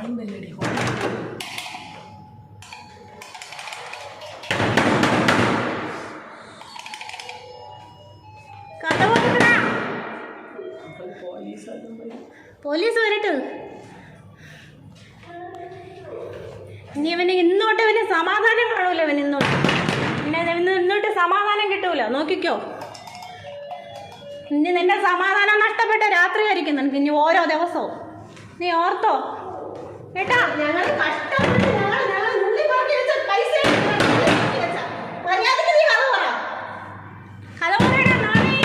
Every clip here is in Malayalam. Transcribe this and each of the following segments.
കാണുന്നില്ലടി. പോലീസ് വരട്ടെ. ഇനി അവന് ഇന്നോട്ട് അവന് സമാധാനം കാണൂല. അവൻ ഇന്നോട്ട് സമാധാനം കിട്ടൂല. നോക്കിക്കോ, ഇനി നിന്റെ സമാധാനം നഷ്ടപ്പെട്ട രാത്രിയായിരിക്കും നിനക്ക് ഇനി ഓരോ ദിവസവും. നീ ഓർത്തോ കേട്ടാ? ഞങ്ങൾ കഷ്ടപ്പെട്ട് പൈസ മര്യാദക്ക് നീ കഥ പറ. കഥ പറയടാ നാളെ.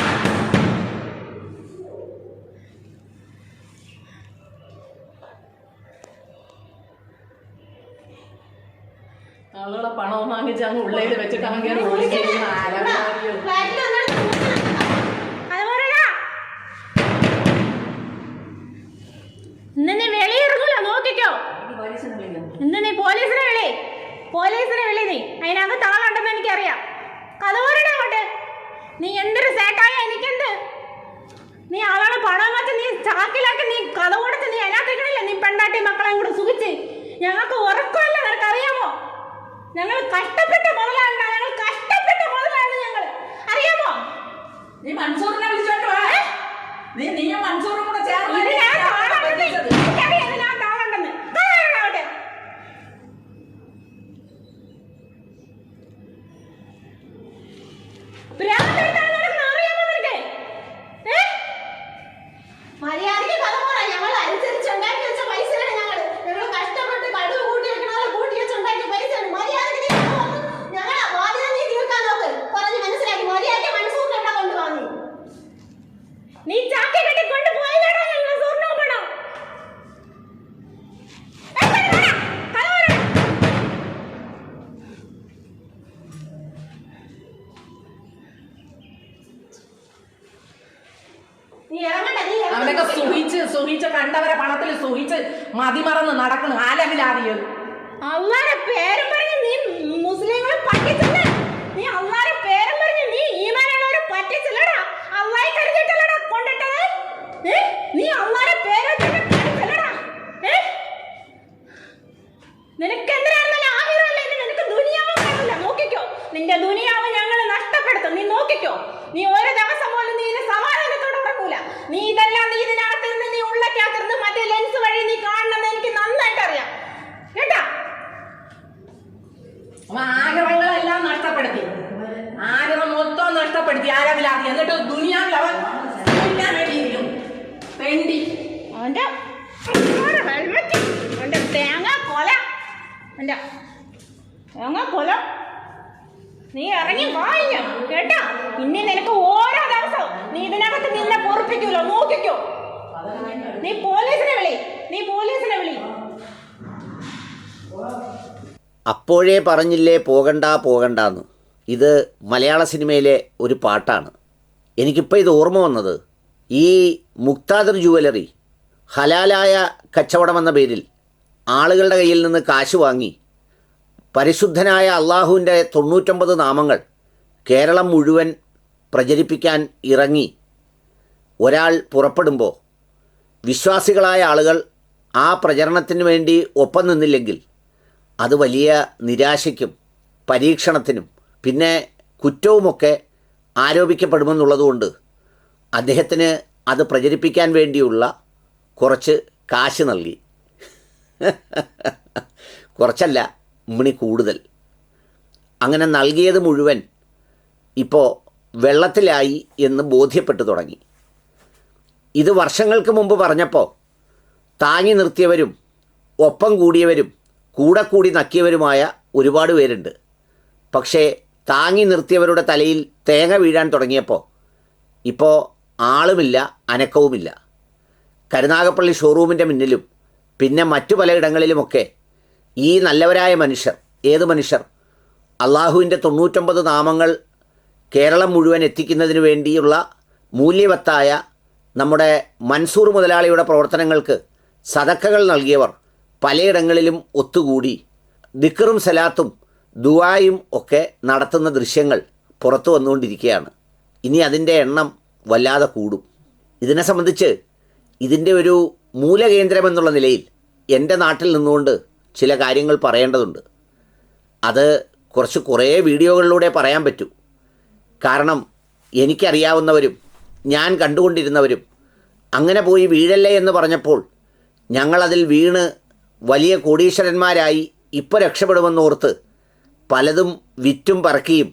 ആളുകളെ പണം വാങ്ങിച്ച് അങ്ങ് ഉള്ളിൽ വെച്ചിട്ട് അങ്ങനെ ഇന്ന് നീ വെളിയിറങ്ങൂല. നോക്കിക്കോ, ഇന്ന് നീ പോലീസിനെ വിളി. നീ അതിനകത്ത് ആളുണ്ടെന്ന് എനിക്കറിയാം. കഥ പറയണ അങ്ങോട്ട്. നീ എന്തൊരു സേട്ടായ എനിക്കെന്ത്? നീ ആളാണ് പണം വെച്ച് നീ ചാക്കിലാക്കി നീ കഥ കൊടുത്ത് നീ അതിനകത്ത് ഇടണില്ല. നീ പെണ്ണാട്ടി മക്കളെയും കൂടെ സുഖിച്ച് ഞങ്ങൾക്ക് ഉറക്കമല്ല. നിനക്കറിയാമോ? ഞങ്ങൾ കഷ്ടപ്പെട്ട മുതലാണ്. ഞങ്ങൾ അറിയാമോ? നീ മൻസൂറിനെ വിളിച്ചോണ്ട് വാ. നീ മൻസൂറും കൂടെ ചേർന്ന് മര്യാദയ്ക്ക് കഥ പറ. ഞങ്ങൾ അനുസരിച്ചുണ്ടാക്കി വെച്ച പൈസയാണ്. ഞങ്ങൾ കഷ്ടപ്പെട്ട് കടുവ് കൂട്ടി വെക്കണ കൂട്ടി വെച്ചുണ്ടാക്കിയ പൈസയാണ്. മര്യാദയ്ക്ക് ഞങ്ങളെ ബാധ്യത നീ തീർക്കാൻ നോക്ക്. പറഞ്ഞ് മനസ്സിലാക്കി മര്യാദയ്ക്ക് മൻസൂറിനെ എവിടെ കൊണ്ടുപോകുന്നു? നീ ചാക്കി കെട്ടി കൊണ്ടുപോയതാണോ മൻസൂറിനെ പണം? അവനൊക്കെ സുഹിച്ച് കണ്ടവരെ പണത്തിൽ സുഹിച്ച് മതിമറന്ന് നടക്കണം. ആലവിലാതിയത് അള്ളാരെ പേരും പറഞ്ഞ് നീ മുസ്ലിങ്ങളെ പറ്റിച്ചില്ല. നീ അള്ളാരെ പേരും പറഞ്ഞ് നീ ഈമാനുള്ളവരെ പറ്റിച്ചില്ലടാ. അള്ളാഹി കരുതിയിട്ടല്ലടാ കൊണ്ടിട്ടത്. നീ അള്ളാരെ പേരും പറ്റിച്ചില്ലടാ. നിനക്ക് എന്തിനാണെന്നല്ല ആഹിറല്ലേ? നിനക്ക് ദുനിയാവ് കാണില്ല. നോക്കിക്കോ, നിന്റെ ദുനിയാവ് ഞങ്ങൾ നഷ്ടപ്പെടുത്തും. നീ നോക്കിക്കോ. നീ ഒരു ദിവസം പോലും നീ സമാധാനത്തോടെ ഉറങ്ങൂല. നീ ഇതെല്ലാം നീ ഇതിനകത്തിരുന്ന് നീ ഉള്ളക്കകത്തിരുന്ന് മറ്റേ ലെൻസ് വഴി നീ കാണണമെന്ന് എനിക്ക് നന്നായിട്ട് അറിയാം കേട്ടാ. ആഗ്രഹങ്ങളെല്ലാം നഷ്ടപ്പെടുത്തി. ആഗ്രഹം മൊത്തം നഷ്ടപ്പെടുത്തി ആരവിലാതി. എന്നിട്ട് ദുനിയാവിൽ അവൻ പെണ്ടി അവന്റെ ഹെൽമെറ്റ് അവന്റെ തേങ്ങ കൊല നീ ഇറങ്ങി വായില്ല കേട്ടാ. ഇനി നിനക്ക് ഓരോ ദിവസവും നീ ഇതിനകത്ത് നിന്നെ പൊറപ്പിക്കൂലോ. നോക്കിക്കോ, നീ പോലീസിനെ വിളി. അപ്പോഴേ പറഞ്ഞില്ലേ പോകണ്ടാന്ന്. ഇത് മലയാള സിനിമയിലെ ഒരു പാട്ടാണ്. എനിക്കിപ്പോൾ ഇത് ഓർമ്മ വന്നത്, ഈ മുക്താദർ ജുവലറി ഹലാലായ കച്ചവടമെന്ന പേരിൽ ആളുകളുടെ കയ്യിൽ നിന്ന് കാശ് വാങ്ങി പരിശുദ്ധനായ അള്ളാഹുവിൻ്റെ 99 നാമങ്ങൾ കേരളം മുഴുവൻ പ്രചരിപ്പിക്കാൻ ഇറങ്ങി ഒരാൾ പുറപ്പെടുമ്പോൾ വിശ്വാസികളായ ആളുകൾ ആ പ്രചരണത്തിന് വേണ്ടി ഒപ്പം നിന്നില്ലെങ്കിൽ അത് വലിയ നിരാശയ്ക്കും പരീക്ഷണത്തിനും പിന്നെ കുറ്റവുമൊക്കെ ആരോപിക്കപ്പെടുമെന്നുള്ളതുകൊണ്ട് അദ്ദേഹത്തിന് അത് പ്രചരിപ്പിക്കാൻ വേണ്ടിയുള്ള കുറച്ച് കാശ് നൽകി. കുറച്ചല്ല, മണി കൂടുതൽ. അങ്ങനെ നൽകിയത് മുഴുവൻ ഇപ്പോൾ വെള്ളത്തിലായി എന്ന് ബോധ്യപ്പെട്ടു തുടങ്ങി. ഇത് വർഷങ്ങൾക്ക് മുമ്പ് പറഞ്ഞപ്പോൾ താങ്ങി നിർത്തിയവരും ഒപ്പം കൂടിയവരും കൂടി നക്കിയവരുമായ ഒരുപാട് പേരുണ്ട്. പക്ഷേ താങ്ങി നിർത്തിയവരുടെ തലയിൽ തേങ്ങ വീഴാൻ തുടങ്ങിയപ്പോൾ ഇപ്പോൾ ആളുമില്ല, അനക്കവുമില്ല. കരുനാഗപ്പള്ളി ഷോറൂമിൻ്റെ മുന്നിലും പിന്നെ മറ്റു പലയിടങ്ങളിലുമൊക്കെ ഈ നല്ലവരായ മനുഷ്യർ, ഏത് മനുഷ്യർ? അള്ളാഹുവിൻ്റെ 99 നാമങ്ങൾ കേരളം മുഴുവൻ എത്തിക്കുന്നതിന് വേണ്ടിയുള്ള മൂല്യവത്തായ നമ്മുടെ മൻസൂർ മുതലാളിയുടെ പ്രവർത്തനങ്ങൾക്ക് സദക്കകൾ നൽകിയവർ പലയിടങ്ങളിലും ഒത്തുകൂടി ദിക്റും സലാത്തും ദുആയും ഒക്കെ നടത്തുന്ന ദൃശ്യങ്ങൾ പുറത്തു വന്നുകൊണ്ടിരിക്കുകയാണ്. ഇനി അതിൻ്റെ എണ്ണം വല്ലാതെ കൂടും. ഇതിനെ സംബന്ധിച്ച് ഇതിൻ്റെ ഒരു മൂലകേന്ദ്രമെന്നുള്ള നിലയിൽ എൻ്റെ നാട്ടിൽ നിന്നുകൊണ്ട് ചില കാര്യങ്ങൾ പറയേണ്ടതുണ്ട്. അത് കുറേ വീഡിയോകളിലൂടെ പറയാൻ പറ്റൂ. കാരണം എനിക്കറിയാവുന്നവരും ഞാൻ കണ്ടുകൊണ്ടിരുന്നവരും അങ്ങനെ പോയി വീഴല്ലേ എന്ന് പറഞ്ഞപ്പോൾ ഞങ്ങളതിൽ വീണ് വലിയ കോടീശ്വരന്മാരായി ഇപ്പോൾ രക്ഷപ്പെടുമെന്നോർത്ത് പലതും വിറ്റും പറക്കിയും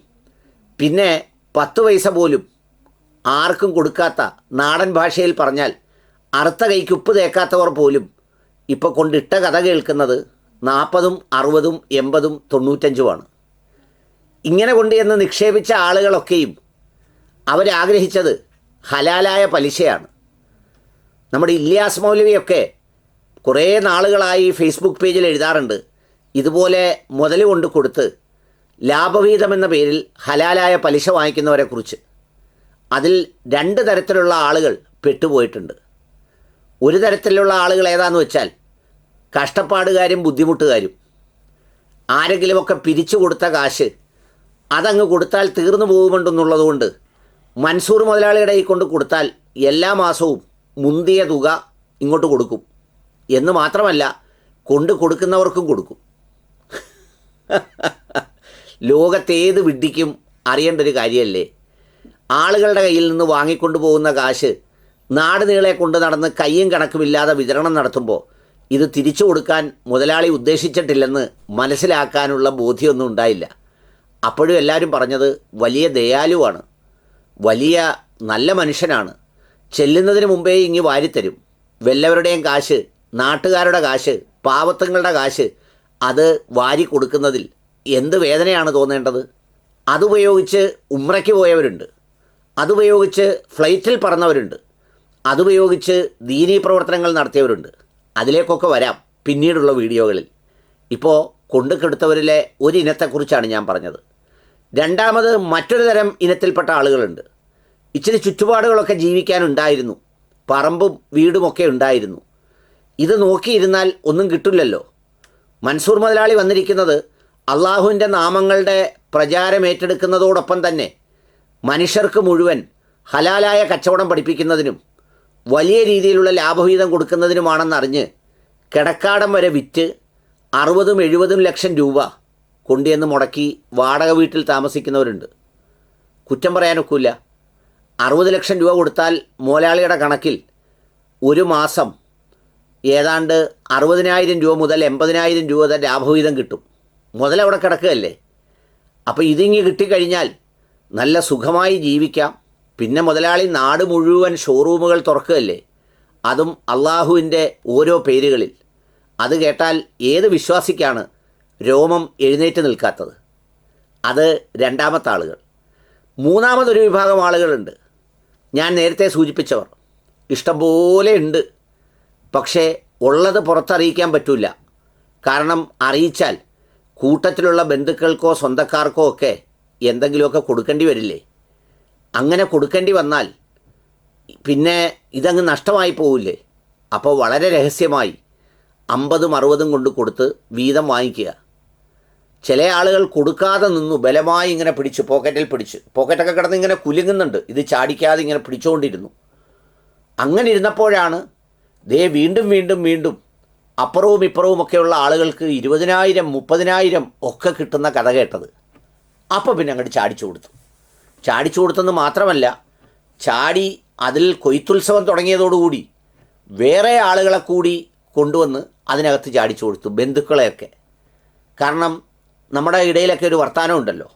പിന്നെ 10 പൈസ പോലും ആർക്കും കൊടുക്കാത്ത, നാടൻ ഭാഷയിൽ പറഞ്ഞാൽ അറുത്ത കൈക്ക് ഉപ്പ് തേക്കാത്തവർ പോലും ഇപ്പോൾ കൊണ്ടിട്ട കഥ കേൾക്കുന്നത് 40, 60, 80, 95 ഇങ്ങനെ കൊണ്ട് എന്ന് നിക്ഷേപിച്ച ആളുകളൊക്കെയും അവരാഗ്രഹിച്ചത് ഹലാലായ പലിശയാണ്. നമ്മുടെ ഇല്യാസ് മൗലവിയൊക്കെ കുറേ നാളുകളായി ഫേസ്ബുക്ക് പേജിൽ എഴുതാറുണ്ട്, ഇതുപോലെ മുതൽ കൊണ്ട് കൊടുത്ത് ലാഭവീതം എന്ന പേരിൽ ഹലാലായ പലിശ വാങ്ങിക്കുന്നവരെക്കുറിച്ച്. അതിൽ 2 തരത്തിലുള്ള ആളുകൾ പെട്ടുപോയിട്ടുണ്ട്. ഒരു തരത്തിലുള്ള ആളുകൾ ഏതാണെന്ന് വെച്ചാൽ കഷ്ടപ്പാടുകാരും ബുദ്ധിമുട്ടുകാരും. ആരെങ്കിലുമൊക്കെ പിരിച്ചു കൊടുത്ത കാശ് അതങ്ങ് കൊടുത്താൽ തീർന്നു പോകുമെന്നുള്ളതുകൊണ്ട് മൻസൂർ മുതലാളിയുടെ കൈ കൊണ്ട് കൊടുത്താൽ എല്ലാ മാസവും മുന്തിയ തുക ഇങ്ങോട്ട് കൊടുക്കും എന്ന് മാത്രമല്ല കൊടുക്കുന്നവർക്കും കൊടുക്കും. ലോകത്തേത് വിഡ്ഢിക്കും അറിയേണ്ട ഒരു കാര്യമല്ലേ? ആളുകളുടെ കയ്യിൽ നിന്ന് വാങ്ങിക്കൊണ്ടു പോകുന്ന കാശ് നാട് നീളെ കൊണ്ട് നടന്ന് കയ്യും കണക്കുമില്ലാതെ വിതരണം നടത്തുമ്പോൾ ഇത് തിരിച്ചു കൊടുക്കാൻ മുതലാളി ഉദ്ദേശിച്ചിട്ടില്ലെന്ന് മനസ്സിലാക്കാനുള്ള ബോധ്യമൊന്നും ഉണ്ടായില്ല. അപ്പോഴും എല്ലാവരും പറഞ്ഞത് വലിയ ദയാലുവാണ്, വലിയ നല്ല മനുഷ്യനാണ്, ചെല്ലുന്നതിന് മുമ്പേ ഇങ്ങ് വാരിത്തരും. വല്ലവരുടെയും കാശ്, നാട്ടുകാരുടെ കാശ്, പാവത്തങ്ങളുടെ കാശ് അത് വാരി കൊടുക്കുന്നതിൽ എന്ത് വേദനയാണ് തോന്നേണ്ടത്? അതുപയോഗിച്ച് ഉംറയ്ക്ക് പോയവരുണ്ട്, അതുപയോഗിച്ച് ഫ്ലൈറ്റിൽ പറന്നവരുണ്ട്, അതുപയോഗിച്ച് ദീനീ പ്രവർത്തനങ്ങൾ നടത്തിയവരുണ്ട്. അതിലേക്കൊക്കെ വരാം പിന്നീടുള്ള വീഡിയോകളിൽ. ഇപ്പോൾ കൊണ്ടുകെടുത്തവരിലെ ഒരു ഇനത്തെക്കുറിച്ചാണ് ഞാൻ പറഞ്ഞത്. രണ്ടാമത് മറ്റൊരു തരം ഇനത്തിൽപ്പെട്ട ആളുകളുണ്ട്. ഇച്ചിരി ചുറ്റുപാടുകളൊക്കെ ജീവിക്കാനുണ്ടായിരുന്നു, പറമ്പും വീടുമൊക്കെ ഉണ്ടായിരുന്നു. ഇത് നോക്കിയിരുന്നാൽ ഒന്നും കിട്ടില്ലല്ലോ. മൻസൂർ മുതലാളി വന്നിരിക്കുന്നത് അള്ളാഹുവിൻ്റെ നാമങ്ങളുടെ പ്രചാരം ഏറ്റെടുക്കുന്നതോടൊപ്പം തന്നെ മനുഷ്യർക്ക് മുഴുവൻ ഹലാലായ കച്ചവടം പഠിപ്പിക്കുന്നതിനും വലിയ രീതിയിലുള്ള ലാഭവിഹിതം കൊടുക്കുന്നതിനുമാണെന്നറിഞ്ഞ് കിടക്കാടം വരെ വിറ്റ് 60-70 ലക്ഷം രൂപ കൊണ്ടുവന്ന് മുടക്കി വാടക വീട്ടിൽ താമസിക്കുന്നവരുണ്ട്. കുറ്റം പറയാനൊക്കില്ല. 60 ലക്ഷം രൂപ കൊടുത്താൽ മുതലാളിയുടെ കണക്കിൽ ഒരു മാസം ഏതാണ്ട് 60,000 രൂപ മുതൽ 80,000 രൂപ വരെ ലാഭവിഹിതം കിട്ടും. മുതലവിടെ കിടക്കുകയല്ലേ. അപ്പോൾ ഇതിങ്ങി കിട്ടിക്കഴിഞ്ഞാൽ നല്ല സുഖമായി ജീവിക്കാം. പിന്നെ മുതലാളി നാട് മുഴുവൻ ഷോറൂമുകൾ തുറക്കുകയല്ലേ, അതും അള്ളാഹുവിൻ്റെ ഓരോ പേരുകളിൽ. അത് കേട്ടാൽ ഏത് വിശ്വാസിക്കാണ് രോമം എഴുന്നേറ്റ് നിൽക്കാത്തത്? അത് രണ്ടാമത്തെ ആളുകൾ. മൂന്നാമതൊരു വിഭാഗം ആളുകളുണ്ട്, ഞാൻ നേരത്തെ സൂചിപ്പിച്ചവർ. ഇഷ്ടംപോലെ ഉണ്ട്, പക്ഷേ ഉള്ളത് പുറത്തറിയിക്കാൻ പറ്റില്ല. കാരണം അറിയിച്ചാൽ കൂട്ടത്തിലുള്ള ബന്ധുക്കൾക്കോ സ്വന്തക്കാർക്കോ ഒക്കെ എന്തെങ്കിലുമൊക്കെ കൊടുക്കേണ്ടി വരില്ലേ? അങ്ങനെ കൊടുക്കേണ്ടി വന്നാൽ പിന്നെ ഇതങ്ങ് നഷ്ടമായി പോവില്ലേ? അപ്പോൾ വളരെ രഹസ്യമായി 50-60 കൊണ്ട് കൊടുത്ത് വീതം വാങ്ങിക്കുക. ചില ആളുകൾ കൊടുക്കാതെ നിന്നു ബലമായി ഇങ്ങനെ പിടിച്ച് പോക്കറ്റൊക്കെ കിടന്ന് ഇങ്ങനെ കുലുങ്ങുന്നുണ്ട്, ഇത് ചാടിക്കാതെ ഇങ്ങനെ പിടിച്ചുകൊണ്ടിരുന്നു. അങ്ങനെ ഇരുന്നപ്പോഴാണ് വീണ്ടും അപ്പുറവും ഇപ്പുറവുമൊക്കെയുള്ള ആളുകൾക്ക് 20,000, 30,000 ഒക്കെ കിട്ടുന്ന കഥ കേട്ടത്. അപ്പോൾ പിന്നെ അങ്ങോട്ട് ചാടിച്ചു കൊടുത്തെന്ന് മാത്രമല്ല, ചാടി അതിൽ കൊയ്ത്തുത്സവം തുടങ്ങിയതോടുകൂടി വേറെ ആളുകളെ കൂടി കൊണ്ടുവന്ന് അതിനകത്ത് ചാടിച്ചു കൊടുത്തു, ബന്ധുക്കളെയൊക്കെ. കാരണം നമ്മുടെ ഇടയിലൊക്കെ ഒരു വർത്തമാനം ഉണ്ടല്ലോ,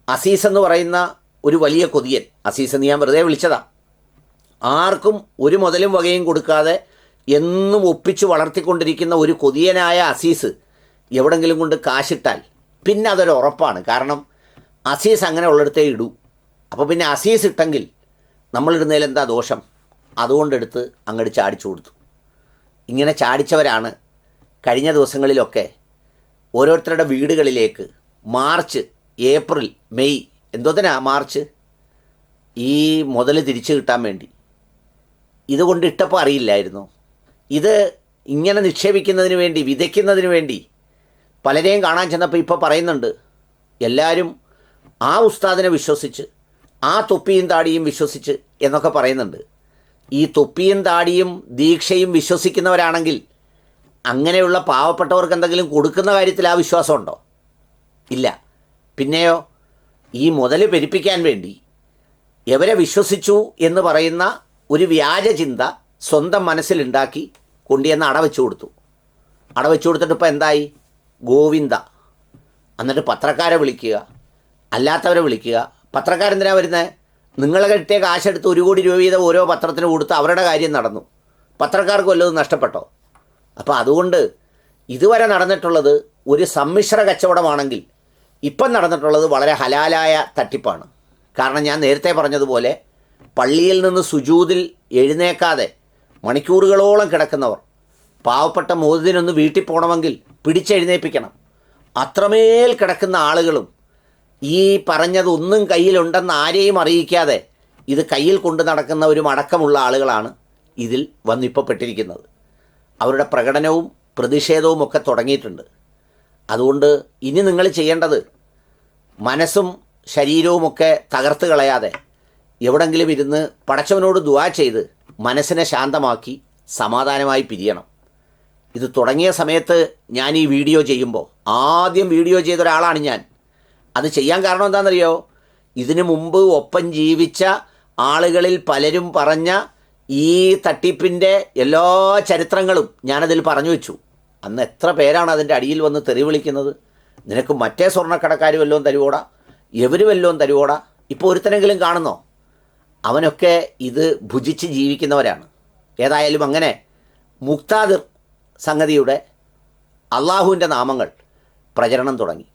അസീസ് എന്ന് പറയുന്ന ഒരു വലിയ കൊതിയൻ. അസീസ് എന്ന് ഞാൻ വെറുതെ വിളിച്ചതാ. ആർക്കും ഒരു മുതലും വകയും കൊടുക്കാതെ എന്നും ഒപ്പിച്ച് വളർത്തിക്കൊണ്ടിരിക്കുന്ന ഒരു കൊതിയനായ അസീസ് എവിടെങ്കിലും കൊണ്ട് കാശിട്ടാൽ പിന്നെ അതൊരു ഉറപ്പാണ്. കാരണം അസീസ് അങ്ങനെ ഉള്ളിടത്തേ ഇടൂ. അപ്പോൾ പിന്നെ അസീസ് ഇട്ടെങ്കിൽ നമ്മളിടുന്നതിൽ എന്താ ദോഷം? അതുകൊണ്ടെടുത്ത് അങ്ങോട്ട് ചാടിച്ചു കൊടുത്തു. ഇങ്ങനെ ചാടിച്ചവരാണ് കഴിഞ്ഞ ദിവസങ്ങളിലൊക്കെ ഓരോരുത്തരുടെ വീടുകളിലേക്ക് മാർച്ച്, ഏപ്രിൽ, മെയ്, എന്തോത്തിനാ മാർച്ച്? ഈ മുതൽ തിരിച്ചു കിട്ടാൻ വേണ്ടി. ഇതുകൊണ്ട് ഇട്ടപ്പോൾ അറിയില്ലായിരുന്നു. ഇത് ഇങ്ങനെ നിക്ഷേപിക്കുന്നതിന് വേണ്ടി, വിതയ്ക്കുന്നതിന് വേണ്ടി പലരെയും കാണാൻ ചെന്നപ്പോൾ ഇപ്പോൾ പറയുന്നുണ്ട്, എല്ലാവരും ആ ഉസ്താദിനെ വിശ്വസിച്ച്, ആ തൊപ്പിയും താടിയും വിശ്വസിച്ച് എന്നൊക്കെ പറയുന്നുണ്ട്. ഈ തൊപ്പിയും താടിയും ദീക്ഷയും വിശ്വസിക്കുന്നവരാണെങ്കിൽ അങ്ങനെയുള്ള പാവപ്പെട്ടവർക്ക് എന്തെങ്കിലും കൊടുക്കുന്ന കാര്യത്തിൽ ആ വിശ്വാസമുണ്ടോ? ഇല്ല. പിന്നെയോ ഈ മുതൽ പെരുപ്പിക്കാൻ വേണ്ടി എവരെ വിശ്വസിച്ചു എന്ന് പറയുന്ന ഒരു വ്യാജ ചിന്ത സ്വന്തം മനസ്സിലുണ്ടാക്കി കൊണ്ടുവന്ന് അടവെച്ചു കൊടുത്തു. അടവെച്ചു കൊടുത്തിട്ട് ഇപ്പോൾ എന്തായി? ഗോവിന്ദ. എന്നിട്ട് പത്രക്കാരെ വിളിക്കുക, അല്ലാത്തവരെ വിളിക്കുക. പത്രക്കാരെന്തിനാണ് വരുന്നത്? നിങ്ങളെ കിട്ടിയ കാശെടുത്ത് 1 കോടി രൂപ വീതം ഓരോ പത്രത്തിന് കൊടുത്ത് അവരുടെ കാര്യം നടന്നു. പത്രക്കാർക്ക് വല്ലതും നഷ്ടപ്പെട്ടോ? അപ്പോൾ അതുകൊണ്ട് ഇതുവരെ നടന്നിട്ടുള്ളത് ഒരു സമ്മിശ്ര കച്ചവടമാണെങ്കിൽ ഇപ്പം നടന്നിട്ടുള്ളത് വളരെ ഹലാലായ തട്ടിപ്പാണ്. കാരണം ഞാൻ നേരത്തെ പറഞ്ഞതുപോലെ പള്ളിയിൽ നിന്ന് സുജൂദിൽ എഴുന്നേക്കാതെ മണിക്കൂറുകളോളം കിടക്കുന്നവർ, പാവപ്പെട്ട മോദിനൊന്ന് വീട്ടിൽ പോകണമെങ്കിൽ പിടിച്ചെഴുന്നേൽപ്പിക്കണം. അത്രമേൽ കിടക്കുന്ന ആളുകളും ഈ പറഞ്ഞതൊന്നും കയ്യിലുണ്ടെന്ന് ആരെയും അറിയിക്കാതെ ഇത് കയ്യിൽ കൊണ്ട് നടക്കുന്നവരും അടക്കമുള്ള ആളുകളാണ് ഇതിൽ വന്നിപ്പോൾ പെട്ടിരിക്കുന്നത്. അവരുടെ പ്രകടനവും പ്രതിഷേധവും ഒക്കെ തുടങ്ങിയിട്ടുണ്ട്. അതുകൊണ്ട് ഇനി നിങ്ങൾ ചെയ്യേണ്ടത് മനസ്സും ശരീരവുമൊക്കെ തകർത്ത് കളയാതെ എവിടെങ്കിലും ഇരുന്ന് പടച്ചവനോട് ദുആ ചെയ്ത് മനസ്സിനെ ശാന്തമാക്കി സമാധാനമായി പിരിയണം. ഇത് തുടങ്ങിയ സമയത്ത് ഞാൻ ഈ വീഡിയോ ചെയ്യുമ്പോൾ ആദ്യം വീഡിയോ ചെയ്ത ഒരാളാണ് ഞാൻ. അത് ചെയ്യാൻ കാരണം എന്താണെന്നറിയോ? ഇതിനു മുമ്പ് ഒപ്പം ജീവിച്ച ആളുകളിൽ പലരും പറഞ്ഞ ഈ തട്ടിപ്പിൻ്റെ എല്ലാ ചരിത്രങ്ങളും ഞാനതിൽ പറഞ്ഞു വെച്ചു. അന്ന് എത്ര പേരാണ് അതിൻ്റെ അടിയിൽ വന്ന് തെറി വിളിക്കുന്നത്, നിനക്ക് മറ്റേ സ്വർണ്ണക്കടക്കാർ വല്ലതും തരുവോടാ, എവര് വല്ലതും തരുവോടാ. ഇപ്പോൾ ഒരുത്തനെങ്കിലും കാണുന്നോ? അവനൊക്കെ ഇത് ഭുജിച്ച് ജീവിക്കുന്നവരാണ്. ഏതായാലും അങ്ങനെ മുക്താദിർ സംഗതിയുടെ അള്ളാഹുവിൻ്റെ നാമങ്ങൾ പ്രചരണം തുടങ്ങി.